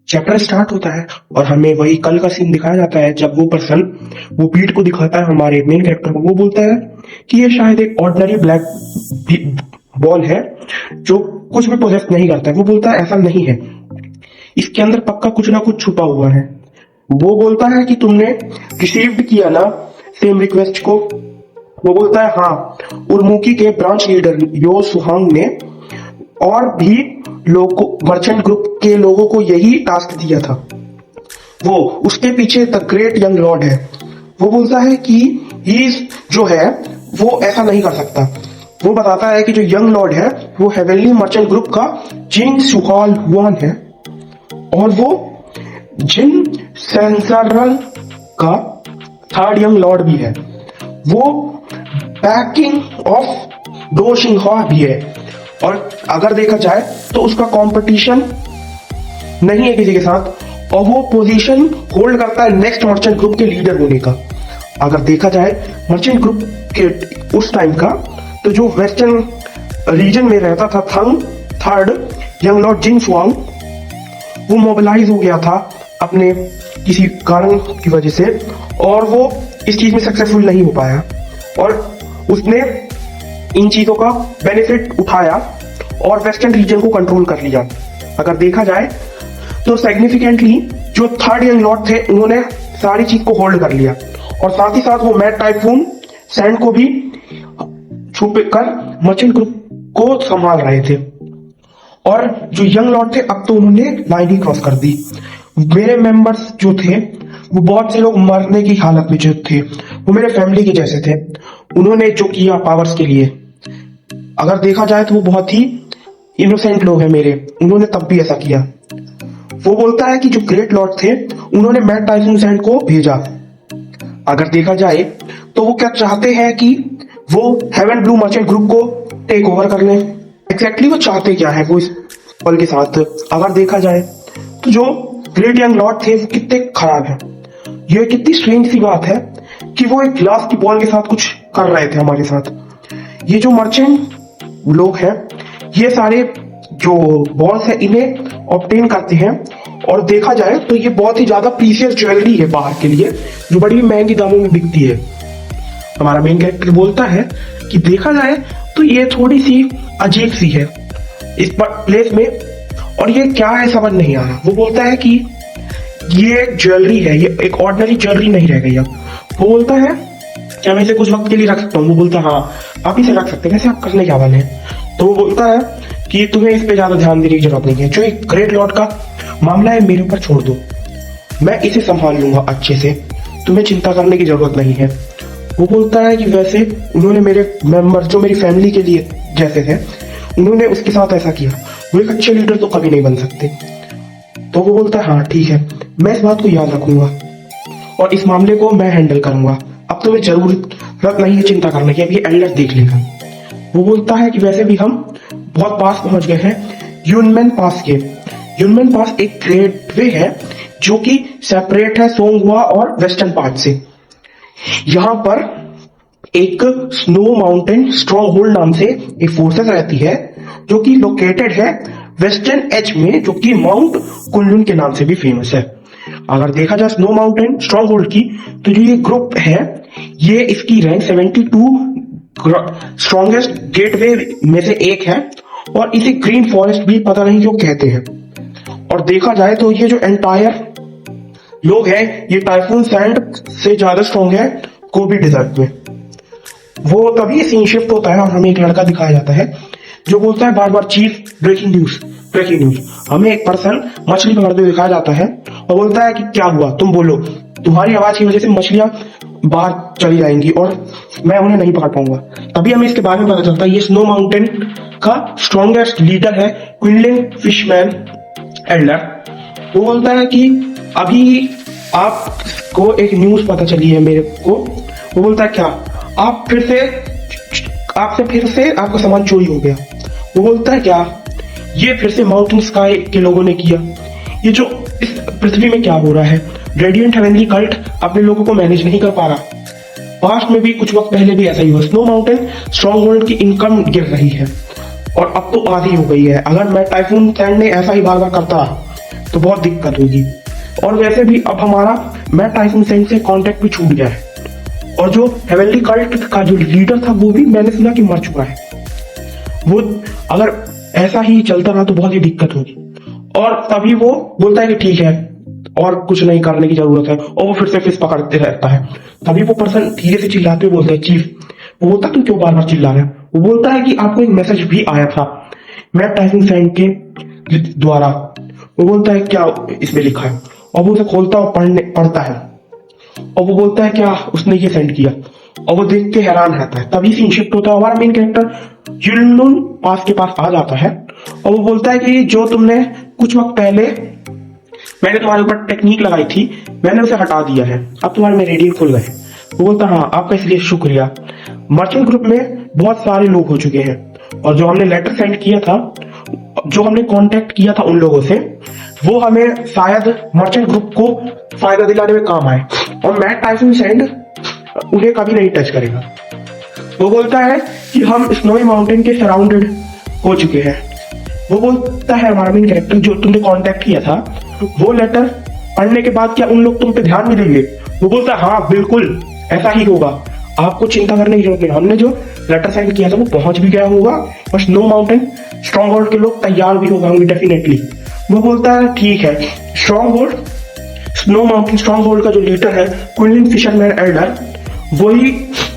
Chapter start होता है और हमें वही कल का सीन दिखाया जाता है जब वो पर्सन वो पीट को दिखाता है हमारे मेन कैरेक्टर को। वो बोलता है कि ये शायद एक ऑर्डिनरी ब्लैक बॉल है जो कुछ भी पोजेस नहीं करता है। वो बोलता है ऐसा नहीं है, इसके अंदर पक्का कुछ ना कुछ छुपा हुआ है। वो बोलता है कि तुमने रिसीव्ड किया ना सेम रिक्वेस्ट को। वो बोलता है हाँ, उर्मुकी के ब्रांच लीडर यो सुहांग ने और भी लोगों मर्चेंट ग्रुप के लोगों को यही टास्क दिया था। वो उसके पीछे द ग्रेट यंग लॉर्ड है। वो बोलता है कि ही जो है वो ऐसा नहीं कर सकता। वो बताता है कि जो यंग लॉर्ड है वो हेवनली मर्चेंट ग्रुप का जिन सुहाल हुआन है और वो जिन सेंसरल का थर्ड यंग लॉर्ड भी है। वो बैकिंग ऑफ डो सिंघा भी है और अगर देखा जाए तो उसका कंपटीशन नहीं है किसी के साथ और वो पोजीशन होल्ड करता है नेक्स्ट मर्चेंट ग्रुप के लीडर होने का। अगर देखा जाए मर्चेंट ग्रुप के उस टाइम का तो जो वेस्टर्न रीजन में रहता था थंग थर्ड यंग लॉर्ड जिन सुआंग, वो मोबिलाइज हो गया था अपने किसी कारण की वजह से और वो इस चीज में सक्सेसफुल नहीं हो पाया और उसने इन चीजों का बेनिफिट उठाया और वेस्टर्न रीजन को कंट्रोल कर लिया। अगर देखा जाए तो सिग्निफिकेंटली जो थर्ड यंग लॉर्ड थे उन्होंने सारी चीज को होल्ड कर लिया और साथ ही साथ वो मैड टाइफून सैंड को भी छुप कर मर्चेंट ग्रुप को संभाल रहे थे। और जो यंग लॉर्ड थे अब तो उन्होंने लाइन ही क्रॉस कर दी। मेरे मेंबर्स जो थे वो बहुत से लोग मरने की हालत में जो थे वो मेरे फैमिली के जैसे थे। उन्होंने जो किया पावर्स के लिए, अगर देखा जाए तो वो बहुत ही इनोसेंट लोग हैं मेरे, उन्होंने तब भी ऐसा किया। वो बोलता है कि जो ग्रेट लॉर्ड थे उन्होंने मैड टाइफून सैंड को भेजा। अगर देखा जाए तो वो क्या चाहते हैं कि वो हेवन ब्लू मर्चेंट ग्रुप को टेक ओवर कर लें। एग्जैक्टली वो चाहते क्या है वो इस पल के साथ। अगर देखा जाए तो जो ग्रेट यंग लॉर्ड थे वो कितने खराब है। ये कितनी स्ट्रेंज सी बात है कि वो एक ग्लास की बॉल के साथ कुछ कर रहे थे हमारे साथ। ये जो मर्चेंट लोग हैं ये सारे जो बॉल्स है इन्हें ऑब्टेन करते हैं और देखा जाए तो ये बहुत ही ज्यादा प्रीशियस ज्वेलरी है बाहर के लिए जो बड़ी महंगी दामों में बिकती है। हमारा मेन कैरेक्टर बोलता है कि देखा जाए तो ये थोड़ी सी अजीब सी है इस प्लेस में और ये क्या है समझ नहीं आ रहा। वो बोलता है कि ये ज्वेलरी है, ये एक ऑर्डिनरी ज्वेलरी नहीं रह गई अब। वो बोलता है क्या मैं इसे कुछ वक्त के लिए रख सकता हूँ। वो बोलता है हाँ आप इसे रख सकते हैं, वैसे आप करने क्या वाले हैं। तो वो बोलता है कि तुम्हें इस पे ज्यादा ध्यान देने की जरूरत नहीं है, जो एक ग्रेट लॉर्ड का मामला है मेरे ऊपर छोड़ दो, मैं इसे संभाल लूंगा अच्छे से, तुम्हें चिंता करने की जरूरत नहीं है। वो बोलता है कि वैसे उन्होंने मेरे मेंबर जो मेरी फैमिली के लिए जैसे थे उन्होंने उसके साथ ऐसा किया, वो एक अच्छे लीडर तो कभी नहीं बन सकते। तो वो बोलता है हाँ ठीक है, मैं इस बात को याद रखूंगा और इस मामले को मैं हैंडल करूंगा, अब तुम्हें जरूरत नहीं है चिंता करने की, अब ये एल्डर देख लेगा। वो बोलता है कि वैसे भी हम बहुत पास पहुंच गए हैं यूनमेन पास के। यूनमेन पास एक ग्रेट वे है जो कि सेपरेट है सोंगहुआ और वेस्टर्न पार्ट से। यहाँ पर एक स्नो माउंटेन स्ट्रॉन्ग होल्ड नाम से एक फोर्सेस रहती है जो कि लोकेटेड है वेस्टर्न एज में, जो कि माउंट कुनलुन के नाम से भी फेमस है। अगर देखा जाए स्नो माउंटेन स्ट्रॉन्ग होल्ड की तो जो ये ग्रुप है ये इसकी रैंक 72 स्ट्रॉन्गेस्ट गेटवे में से एक है और इसे ग्रीन फॉरेस्ट भी पता नहीं क्यों कहते हैं। और देखा जाए तो ये जो एंटायर लोग हैं ये टाइफून सैंड से ज्यादा स्ट्रॉन्ग है गोबी डेजर्ट में। वो तभी सीन शिफ्ट होता है और हमें एक लड़का दिखाया जाता है जो बोलता है बार बार chief breaking news breaking news. हमें एक पर्सन मछली पकड़ते हुए दिखाया जाता है और बोलता है कि क्या हुआ तुम बोलो, तुम्हारी आवाज की वजह से मछलियां बाहर चली जाएंगी और मैं उन्हें नहीं पकड़ पाऊंगा। तभी हमें इसके बारे में पता चलता है ये स्नो माउंटेन का स्ट्रॉन्गेस्ट लीडर है क्विनलिन फिशमैन एल्डर। वो बोलता है कि अभी आपको एक न्यूज पता चली है मेरे को। वो बोलता है क्या, आपसे फिर से आपका सामान चोरी हो गया। वो बोलता है क्या, ये फिर से माउंटेन स्काई के लोगों ने किया। ये जो इस पृथ्वी में क्या हो रहा है, रेडिएंट हेवनली कल्ट अपने लोगों को मैनेज नहीं कर पा रहा। पास्ट में भी कुछ वक्त पहले भी ऐसा ही हुआ। स्नो माउंटेन स्ट्रॉन्ग होल्ड की इनकम गिर रही है और अब तो आधी हो गई है। अगर मैं टाइफून सैंड ने ऐसा ही बार बार करता तो बहुत दिक्कत होगी। और वैसे भी अब हमारा मैट टायसन सेंड से कांटेक्ट भी छूट गया है, और जो हेवनली कल्ट का जो लीडर था वो भी मैंने सुना कि मर चुका है। वो अगर ऐसा ही चलता रहा तो बहुत ही दिक्कत होगी। और तभी वो बोलता है कि ठीक है और कुछ नहीं करने की जरूरत है, और वो फिर से फिश पकड़ते रहता है। तभी वो पर्सन धीरे से चिल्लाते हुए बोलता है चीफ। वो बोलता है तुम क्यों बार बार चिल्ला रहे हो? वो बोलता है कि आपको एक मैसेज भी आया था मैट टायसन सेंड के द्वारा। वो बोलता है क्या इसमें लिखा है? और वो उसे खोलता और पढ़ता है, और वो बोलता है क्या उसने ये सेंड किया? और वो देख के हैरान रहता है। तभी सीन शिफ्ट होता है, हमारा मेन कैरेक्टर युनलुन पास के पास आ जाता है, और वो बोलता है कि जो तुमने कुछ वक्त पहले मैंने तुम्हारे ऊपर टेक्निक लगाई थी मैंने उसे हटा दिया है, अब तुम्हारे में रेडिएट खुल गए। वो बोलता है हाँ आपका इसलिए शुक्रिया। मर्चेंट ग्रुप में बहुत सारे लोग हो चुके हैं, और जो हमने लेटर सेंड किया था, जो हमने कांटेक्ट किया था उन लोगों से, वो हमें शायद मर्चेंट ग्रुप को फायदा दिलाने में काम आए, और मैट टायसन सेंड उन्हें कभी नहीं टच करेगा। वो बोलता है कि हम स्नोई माउंटेन के सराउंडेड हो चुके हैं। वो बोलता है हमारा मेन कैरेक्टर जो तुमने कांटेक्ट किया था, वो लेटर पढ़ने के बाद क्या उन लोग तुम पे ध्यान भी देंगे? वो बोलता है हाँ बिल्कुल ऐसा ही होगा, आपको चिंता करने की जरूरत नहीं। हमने जो लेटर सेंड किया था वो पहुंच भी गया होगा, और स्नो माउंटेन स्ट्रॉन्ग होल्ड के लोग तैयार भी हो गए होंगे डेफिनेटली। वो बोलता है ठीक है, strong hold snow mountain strong hold का जो लीडर है क्विनलिन फिशरमैन एल्डर, वही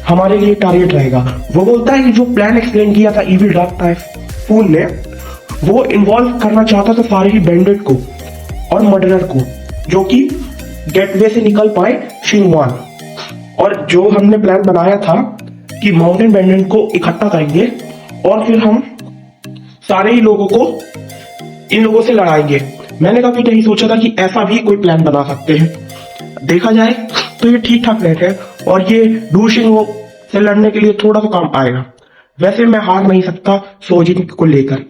हमारे लिए टारगेट रहेगा। वो बोलता है कि जो प्लान एक्सप्लेन किया था इविल डार्क टाइफून ने, वो इन्वॉल्व करना चाहता था सारे ही बैंडिट को और मर्डरर को, जो कि गेटवे से निकल पाए शिंगवान। और जो हमने प्लान बनाया था कि माउंटेन बैंडिट को इकट्ठा करेंगे और फिर हम सारे ही लोगों को इन लोगों से लड़ाएंगे। मैंने कभी नहीं सोचा था कि ऐसा भी कोई प्लान बना सकते हैं। देखा जाए तो ये ठीक ठाक प्लान है, और ये डूशिंग से लड़ने के लिए थोड़ा सा काम आएगा। वैसे मैं हार नहीं सकता सोजिन को लेकर।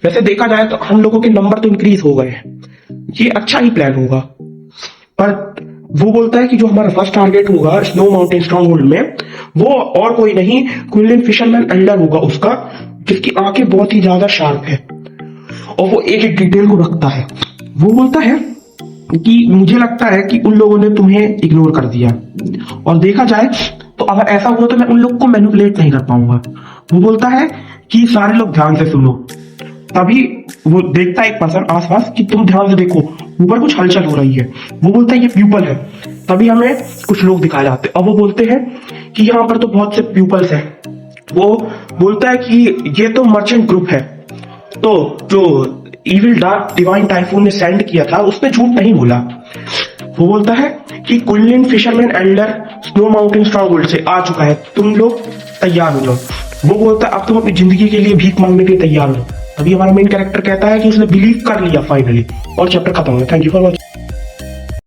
वैसे देखा जाए तो हम लोगों के नंबर तो इंक्रीज हो गए हैं, ये अच्छा ही प्लान होगा। पर वो बोलता है कि जो हमारा फर्स्ट टारगेट होगा स्नो माउंटेन स्ट्रॉन्ग होल्ड में, वो और कोई नहीं क्विनलिन फिशरमैन एल्डर होगा उसका, जिसकी आंखें बहुत ही ज्यादा शार्प है, और वो एक एक डिटेल को रखता है। वो बोलता है कि मुझे लगता है कि उन लोगों ने तुम्हें इग्नोर कर दिया, और देखा जाए तो अगर ऐसा हुआ तो मैं उन लोग को मैनिपुलेट नहीं कर पाऊंगा। वो बोलता है कि सारे लोग ध्यान से सुनो। तभी वो देखता है एक पर्सन आसपास कि तुम ध्यान से देखो, ऊपर कुछ हलचल हो रही है। वो बोलता है ये प्यूपल है। तभी हमें कुछ लोग दिखाए जाते हैं, और वो बोलते हैं कि यहाँ पर तो बहुत से प्यूपल्स हैं। वो बोलता है कि ये तो मर्चेंट ग्रुप है, तो जो इविल डार्क डिवाइन टाइफून ने सेंड किया था उसने झूठ नहीं बोला। वो बोलता है कि Quinlin fisherman elder snow mountain stronghold से आ चुका है, तुम लोग तैयार हो जाओ। वो बोलता है अब तुम अपनी जिंदगी के लिए भीख मांगने के लिए तैयार हो। अभी हमारा मेन कैरेक्टर कहता है कि उसने बिलीव कर लिया फाइनली, और चैप्टर खत्म हो गया। Thank you for watching.